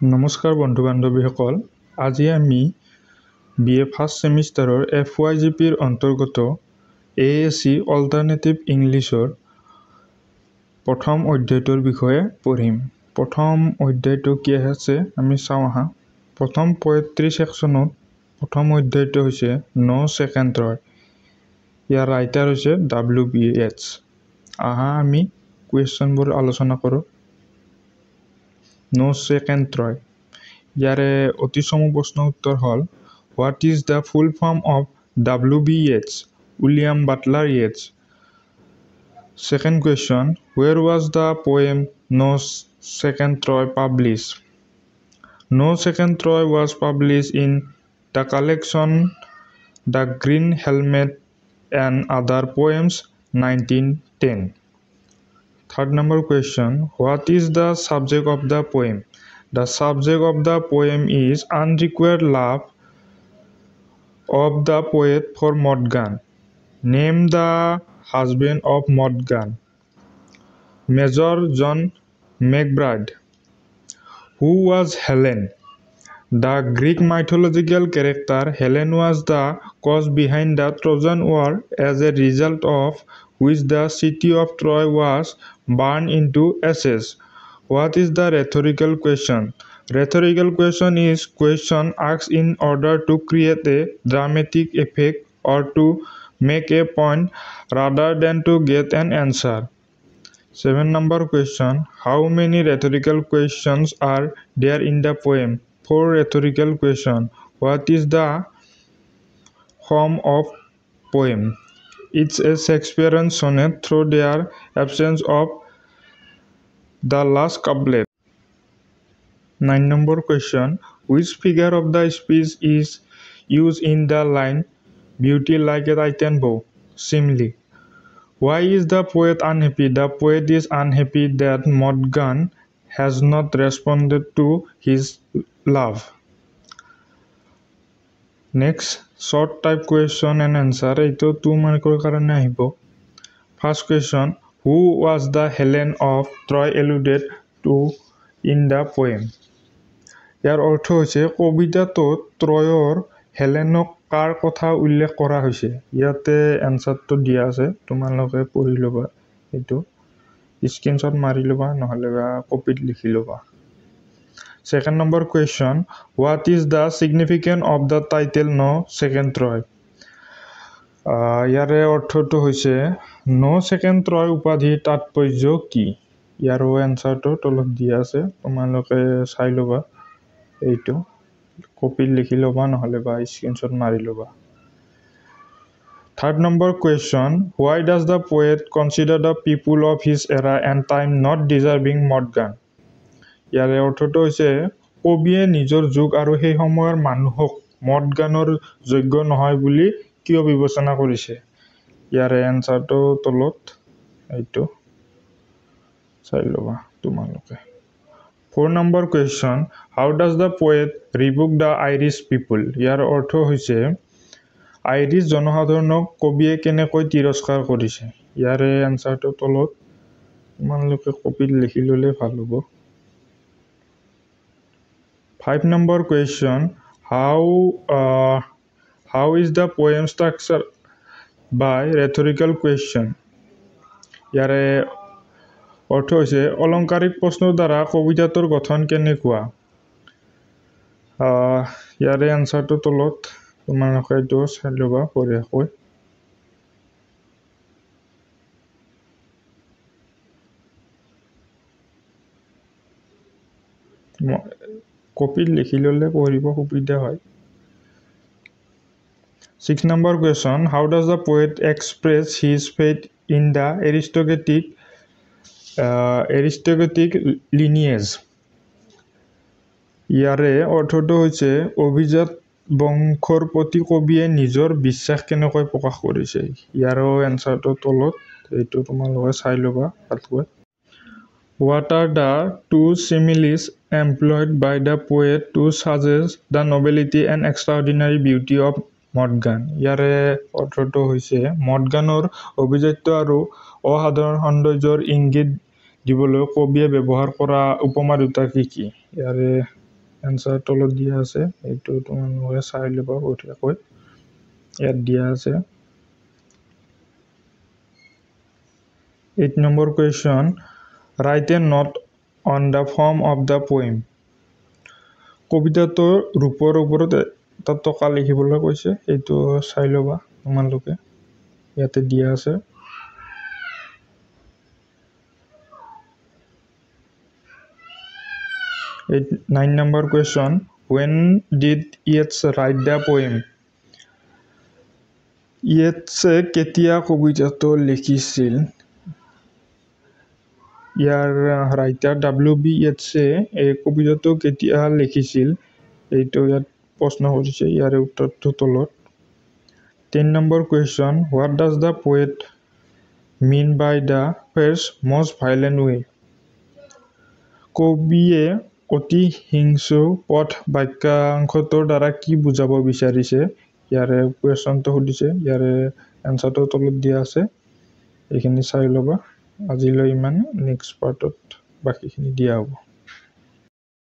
নমস্কাৰ বন্ধু বান্ধৱীসকল, আজি আমি BA ফাৰ্ষ্ট সেমিষ্টাৰৰ FYGPৰ অন্তৰ্গত AAC অল্টাৰনেটিভ ইংলিছৰ প্ৰথম অধ্যায়টোৰ বিষয়ে পঢ়িম। প্ৰথম অধ্যায়টো কি আছে আমি চাওঁ আহা। প্ৰথম পয়েট্ৰি সেকশ্যনত প্ৰথম অধ্যায়টো হৈছে নো সেকেণ্ড ৰয়। ইয়াৰ ৰাইটাৰ হৈছে WBH। আহা আমি কুৱেশ্যনবোৰ আলোচনা কৰোঁ। নো সেকেণ্ড ৰয়। ইয়াৰে অতি চমু প্ৰশ্ন উত্তৰ হ'ল what is the full form of WBH? William Butler Yeats. Second question, where was the poem No Second Troy published? No Second Troy was published in the collection The Green Helmet and Other Poems, 1910. Third number question, what is the subject of the poem? The subject of the poem is unrequited love of the poet for Morgan. Name the husband of Morgan. Major John McBride. Who was Helen? The Greek mythological character Helen was the cause behind the Trojan War, as a result of which the city of Troy was burned into ashes. What is the rhetorical question? Rhetorical question is question asked in order to create a dramatic effect or to make a point rather than to get an answer. 7 number question, how many rhetorical questions are there in the poem? 4 rhetorical question. What is the form of poem? It's a Shakespearean sonnet through their absence of the last couplet. 9 number question, which figure of the speech is used in the line beauty like a Titan bow? Simile. Why is the poet unhappy? The poet is unhappy that Morgan has not responded to his love. Next, short type question and answer. Eito 2 markor karone ahibo. First question, who was the Helen of Troy alluded to in the poem? ইয়াৰ অৰ্থ হৈছে কবিতাটোত ত্ৰয়ৰ হেলেনক কাৰ কথা উল্লেখ কৰা হৈছে। ইয়াতে এনসাৰটো দিয়া আছে, তোমালোকে পঢ়ি ল'বা, এইটো স্ক্ৰীনশ্বট মাৰি ল'বা নহ'লে বা কপিত লিখি ল'বা। Second number question, what is the significance of the title No Second Troy? ইয়াৰে অৰ্থটো হৈছে No Second Troy উপাধিৰ তাৎপৰ্য কি? ইয়াৰো এনসাৰটো তলত দিয়া আছে, তোমালোকে চাই ল'বা, এইটো কপিত লিখি ল'বা নহ'লে বা স্ক্ৰীনশ্বট মাৰি ল'বা। Third number question, why does the poet consider the people of his era and time not deserving Morgan? ইয়াৰে অৰ্থটো হৈছে কবিয়ে নিজৰ যুগ আৰু সেই সময়ৰ মানুহক মৰ্গানৰ যোগ্য নহয় বুলি কিয় বিবেচনা কৰিছে। ইয়াৰে এনসাৰটো তলত, এইটো চাই ল'বা তোমালোকে। 4 number question, how does the poet rebuke the Irish people? ইয়াৰ অৰ্থ হৈছে আইৰিছ জনসাধাৰণক কবিয়ে কেনেকৈ তিৰস্কাৰ কৰিছে। ইয়াৰে এনসাৰটো তলত, তোমালোকে কপিত লিখি ল'লে ভাল হ'ব। 5 number question, how is the poem structured by rhetorical question? ইয়াৰে অৰ্থ হৈছে অলংকাৰিক প্ৰশ্নৰ দ্বাৰা কবিতাটোৰ গঠন কেনেকুৱা। ইয়াৰে এনসাৰটো তলত, তোমালোকে এইটো চাই ল'বা বঢ়িয়াকৈ। কপিত লিখি ল'লে পঢ়িব সুবিধা হয়। 6 number question, how does the poet express his faith in the aristocratic lineage? ইয়াৰে অৰ্থটো হৈছে অভিজাত বংশৰ প্ৰতি কবিয়ে নিজৰ বিশ্বাস কেনেকৈ প্ৰকাশ কৰিছে। ইয়াৰো এনসাৰটো তলত, এইটো তোমালোকে চাই ল'বা ভালকৈ। What are the 2 similes employed by the poet to suggest the nobility and extraordinary beauty of Morgan? ইয়াৰে অৰ্থটো হৈছে মৰ্গানৰ অভিজাত্য আৰু অসাধাৰণ সৌন্দৰ্যৰ ইংগিত দিবলৈ কবিয়ে ব্যৱহাৰ কৰা উপমা দুটা কি কি। ইয়াৰে এনচাৰ তলত দিয়া আছে, এইটো তোমালোকে চাই ল'বা বঢ়িয়াকৈ। ইয়াত দিয়া আছে 8 number question, right A note on the form of the poem. কবিতাটোৰ ৰূপৰ ওপৰত এটা টকা লিখিবলৈ কৈছে, এইটো চাই ল'বা তোমালোকে, ইয়াতে দিয়া আছে। এই 9 number question, when did Yeats write the poem? Yeatsে কেতিয়া কবিতাটো লিখিছিল? ইয়াৰ ৰাইটাৰ WB Yeatsে এই কবিতাটো কেতিয়া লিখিছিল, এইটো ইয়াত প্ৰশ্ন কৰিছে, ইয়াৰে উত্তৰটো তলত। 10 number question, what does the poet mean by the phrase most violent way? কবিয়ে অতি হিংসু পথ বাক্যাংশটোৰ দ্বাৰা কি বুজাব বিচাৰিছে, ইয়াৰে কুৱেশ্যনটো সুধিছে, ইয়াৰে এনচাৰটো তলত দিয়া আছে, এইখিনি চাই ল'বা। আজিলৈ ইমান, নেক্সট পাৰ্টত বাকীখিনি দিয়া হ'ব।